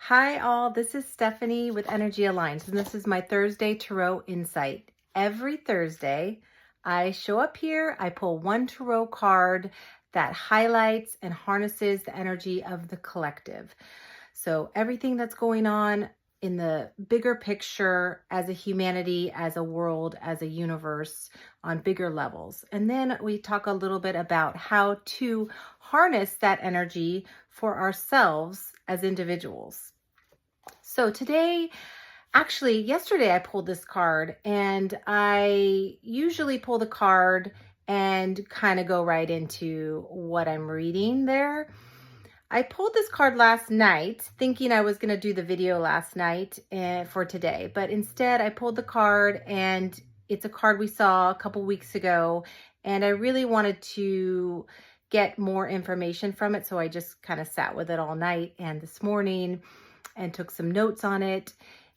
Hi all, this is Stephanie with Energy Alliance, and this is my Thursday Tarot Insight. Every Thursday, I show up here, I pull one tarot card that highlights and harnesses the energy of the collective. So everything that's going on in the bigger picture as a humanity, as a world, as a universe on bigger levels. And then we talk a little bit about how to harness that energy for ourselves as individuals. So today, actually, yesterday I pulled this card, and I usually pull the card and kind of go right into what I'm reading there. I pulled this card last night thinking I was going to do the video last night for today, but instead I pulled the card, and it's a card we saw a couple weeks ago, and I really wanted to get more information from it, so I just kind of sat with it all night and this morning and took some notes on it.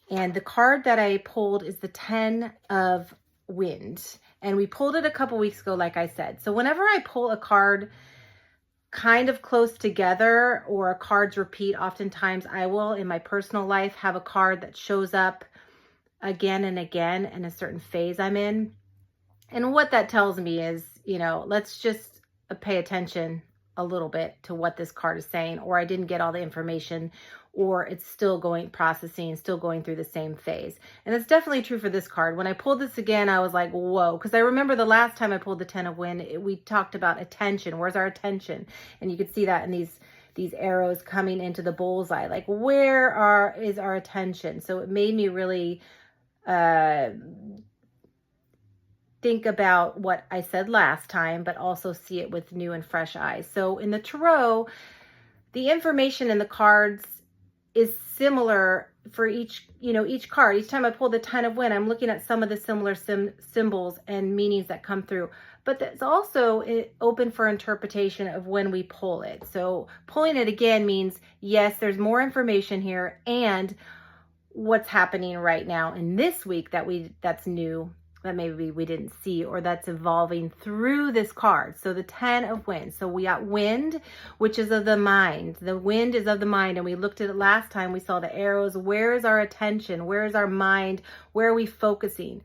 And the card that I pulled is the 10 of Wind. And we pulled it a couple weeks ago, like I said. So whenever I pull a card kind of close together or cards repeat, oftentimes I will, in my personal life, have a card that shows up again and again in a certain phase I'm in. And what that tells me is, let's just pay attention a little bit to what this card is saying, or I didn't get all the information, or it's still processing, still going through the same phase. And it's definitely true for this card. When I pulled this again, I was like, whoa, because I remember the last time I pulled the 10 of Wind, we talked about attention. Where's our attention? And you could see that in these arrows coming into the bullseye, like where is our attention? So it made me really think about what I said last time, but also see it with new and fresh eyes. So in the tarot, the information in the cards is similar for each card. Each time I pull the 10 of Wind, I'm looking at some of the similar symbols and meanings that come through. But it's also open for interpretation of when we pull it. So pulling it again means, yes, there's more information here, and what's happening right now in this week that's new, that maybe we didn't see, or that's evolving through this card. So the 10 of Wind. So we got Wind, which is of the mind. The Wind is of the mind. And we looked at it last time. We saw the arrows. Where is our attention? Where is our mind? Where are we focusing?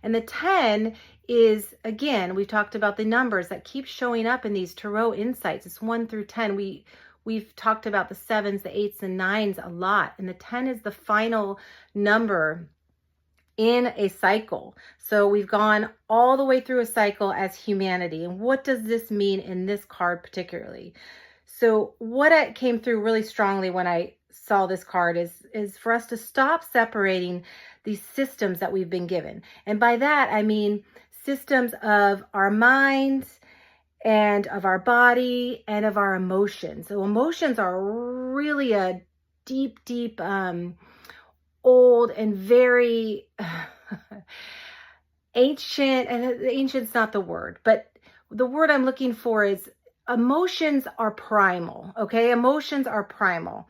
And the 10 is, again, we've talked about the numbers that keep showing up in these tarot insights. It's 1 through 10. We've talked about the 7s, the 8s, and 9s a lot. And the 10 is the final number in a cycle. So we've gone all the way through a cycle as humanity. And what does this mean in this card particularly? So what came through really strongly when I saw this card is for us to stop separating these systems that we've been given. And by that, I mean systems of our minds and of our body and of our emotions. So emotions are really a deep, old and very ancient, and ancient's not the word, but the word I'm looking for is emotions are primal, okay? Emotions are primal.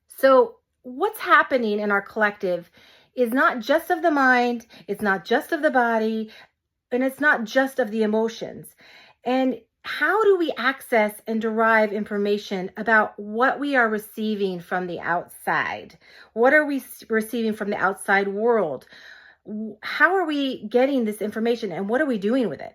So what's happening in our collective is not just of the mind, it's not just of the body, and it's not just of the emotions. And how do we access and derive information about what we are receiving from the outside? What are we receiving from the outside world? How are we getting this information, and what are we doing with it?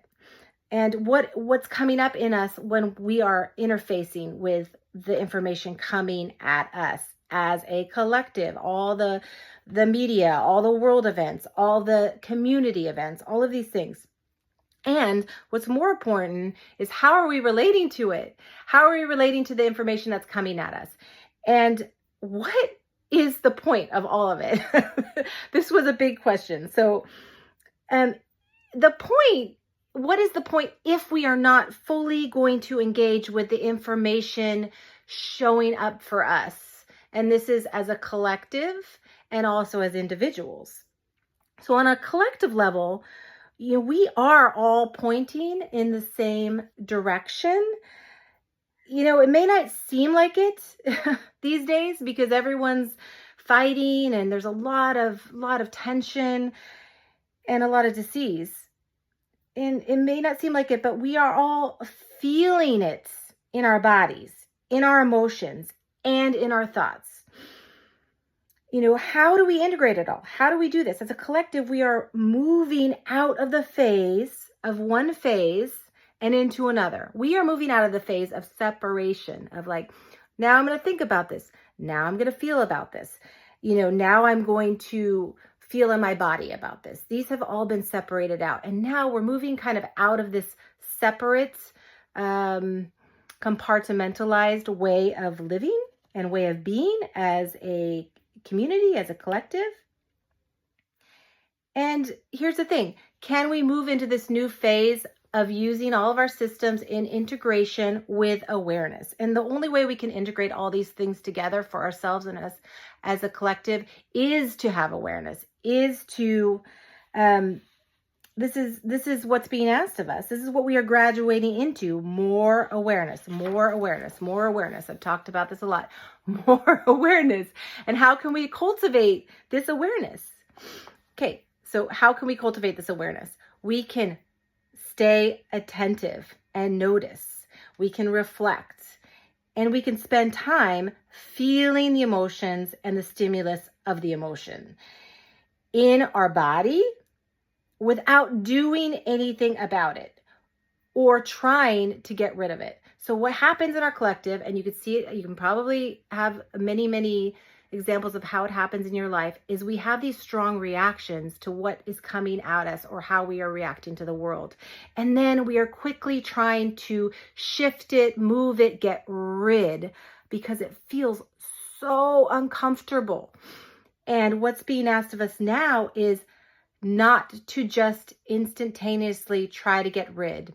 And what's coming up in us when we are interfacing with the information coming at us as a collective? All the media, all the world events, all the community events, all of these things. And what's more important is, how are we relating to it? How are we relating to the information that's coming at us? And what is the point of all of it? This was a big question. So what is the point if we are not fully going to engage with the information showing up for us? And this is as a collective and also as individuals. So on a collective level, we are all pointing in the same direction. It may not seem like it these days because everyone's fighting and there's a lot of tension and a lot of disease. And it may not seem like it, but we are all feeling it in our bodies, in our emotions, and in our thoughts. how do we integrate it all? How do we do this? As a collective, we are moving out of the phase of one phase and into another. We are moving out of the phase of separation, of like, now I'm going to think about this. Now I'm going to feel about this. Now I'm going to feel in my body about this. These have all been separated out. And now we're moving kind of out of this separate, compartmentalized way of living and way of being as a community, as a collective. And here's the thing, can we move into this new phase of using all of our systems in integration with awareness? And the only way we can integrate all these things together for ourselves and us as a collective is to have awareness, is to, this is what's being asked of us. This is what we are graduating into. More awareness, more awareness, more awareness. I've talked about this a lot. More awareness. And how can we cultivate this awareness? Okay, so how can we cultivate this awareness? We can stay attentive and notice. We can reflect. And we can spend time feeling the emotions and the stimulus of the emotion in our body, without doing anything about it or trying to get rid of it. So what happens in our collective, and you can see it, you can probably have many, many examples of how it happens in your life, is we have these strong reactions to what is coming at us or how we are reacting to the world. And then we are quickly trying to shift it, move it, get rid, because it feels so uncomfortable. And what's being asked of us now is not to just instantaneously try to get rid.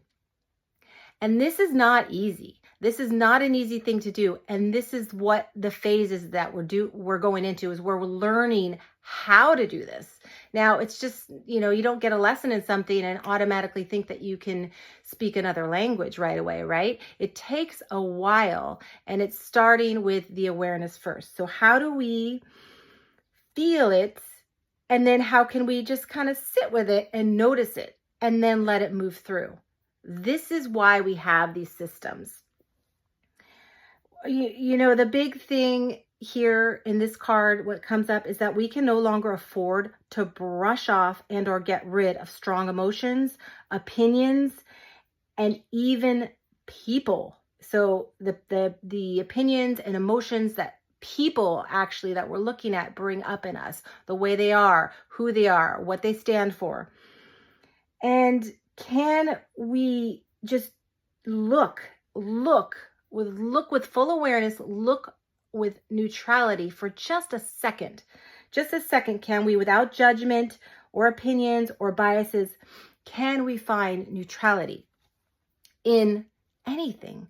And this is not easy. This is not an easy thing to do. And this is what the phases that we're going into, is where we're learning how to do this. Now, it's just, you don't get a lesson in something and automatically think that you can speak another language right away, right? It takes a while, and it's starting with the awareness first. So how do we feel it? And then how can we just kind of sit with it and notice it and then let it move through? This is why we have these systems. The big thing here in this card, what comes up is that we can no longer afford to brush off and or get rid of strong emotions, opinions, and even people. So the opinions and emotions that people actually that we're looking at bring up in us, the way they are, who they are, what they stand for. And can we just look with full awareness, look with neutrality for just a second? Just a second, can we, without judgment or opinions or biases, can we find neutrality in anything?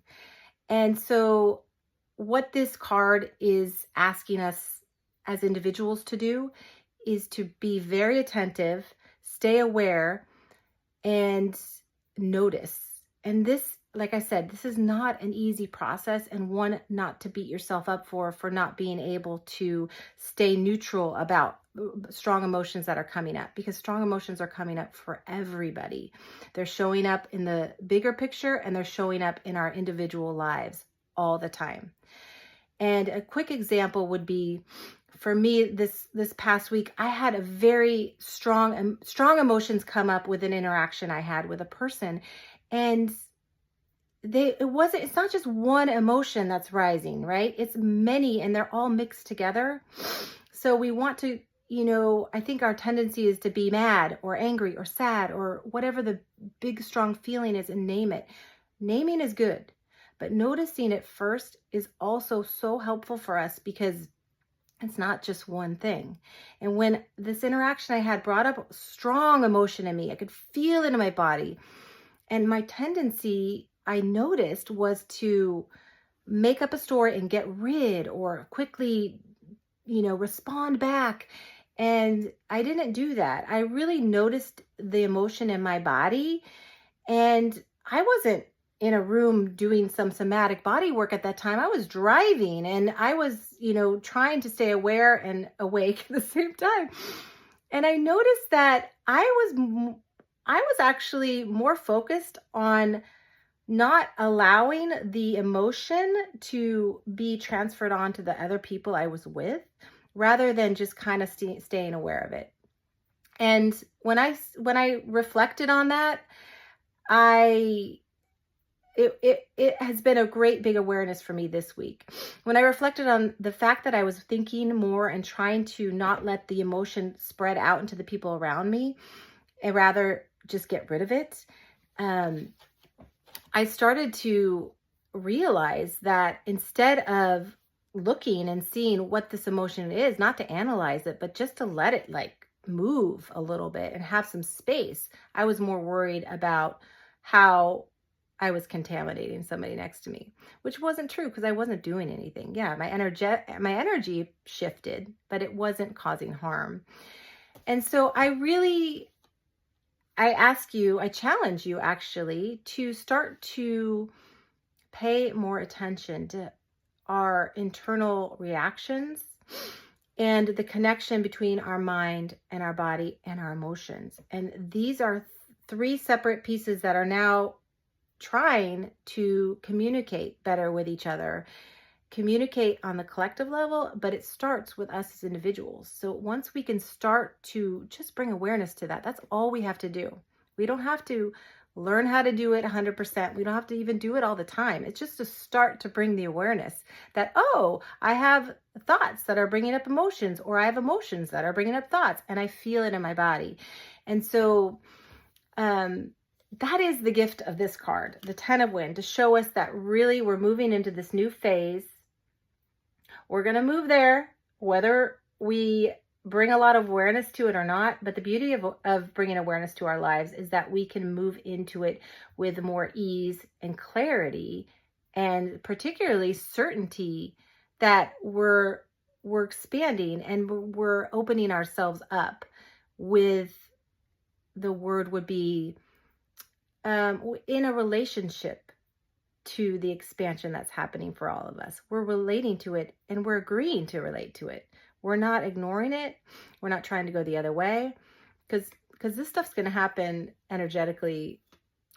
And so what this card is asking us as individuals to do is to be very attentive, stay aware, and notice. And this, like I said, this is not an easy process, and one not to beat yourself up for not being able to stay neutral about strong emotions that are coming up, because strong emotions are coming up for everybody. They're showing up in the bigger picture, and they're showing up in our individual lives all the time. And a quick example would be, for me, this past week, I had a very strong emotions come up with an interaction I had with a person. And it's not just one emotion that's rising, right? It's many, and they're all mixed together. So we want to, I think our tendency is to be mad or angry or sad or whatever the big, strong feeling is, and name it. Naming is good, but noticing it first is also so helpful for us, because it's not just one thing. And when this interaction I had brought up strong emotion in me, I could feel it in my body. And my tendency, I noticed, was to make up a story and get rid or quickly, respond back. And I didn't do that. I really noticed the emotion in my body. And I wasn't in a room doing some somatic body work at that time. I was driving, and I was, trying to stay aware and awake at the same time. And I noticed that I was actually more focused on not allowing the emotion to be transferred on to the other people I was with. rather than just kind of staying aware of it. And when I reflected on that, it has been a great big awareness for me this week. When I reflected on the fact that I was thinking more and trying to not let the emotion spread out into the people around me and rather just get rid of it, I started to realize that instead of looking and seeing what this emotion is, not to analyze it, but just to let it like move a little bit and have some space, I was more worried about how I was contaminating somebody next to me, which wasn't true because I wasn't doing anything. Yeah, my energy shifted, but it wasn't causing harm. And so I challenge you actually to start to pay more attention to our internal reactions and the connection between our mind and our body and our emotions. And these are three separate pieces that are now trying to communicate better with each other, communicate on the collective level, but it starts with us as individuals. So once we can start to just bring awareness to that, that's all we have to do. We don't have to learn how to do it 100%. We don't have to even do it all the time. It's just to start to bring the awareness that, oh, I have thoughts that are bringing up emotions, or I have emotions that are bringing up thoughts, and I feel it in my body. And so, that is the gift of this card, the 10 of Wind, to show us that really we're moving into this new phase. We're going to move there, whether we bring a lot of awareness to it or not. But the beauty of bringing awareness to our lives is that we can move into it with more ease and clarity, and particularly certainty that we're expanding and we're opening ourselves up with, the word would be, in a relationship to the expansion that's happening for all of us. We're relating to it and we're agreeing to relate to it. We're not ignoring it. We're not trying to go the other way, because this stuff's going to happen energetically,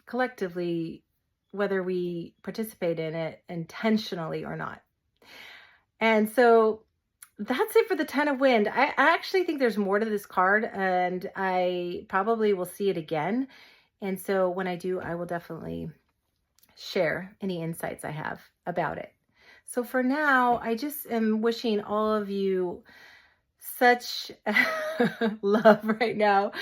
collectively, whether we participate in it intentionally or not. And so that's it for the 10 of Wind. I actually think there's more to this card, and I probably will see it again. And so when I do, I will definitely share any insights I have about it. So for now, I just am wishing all of you such love right now.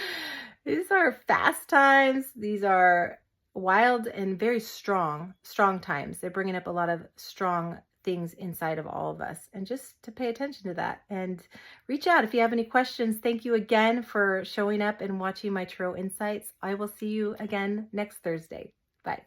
These are fast times. These are wild and very strong times. They're bringing up a lot of strong things inside of all of us, and just to pay attention to that and reach out if you have any questions. Thank you again for showing up and watching my tarot insights. I will see you again next Thursday. Bye.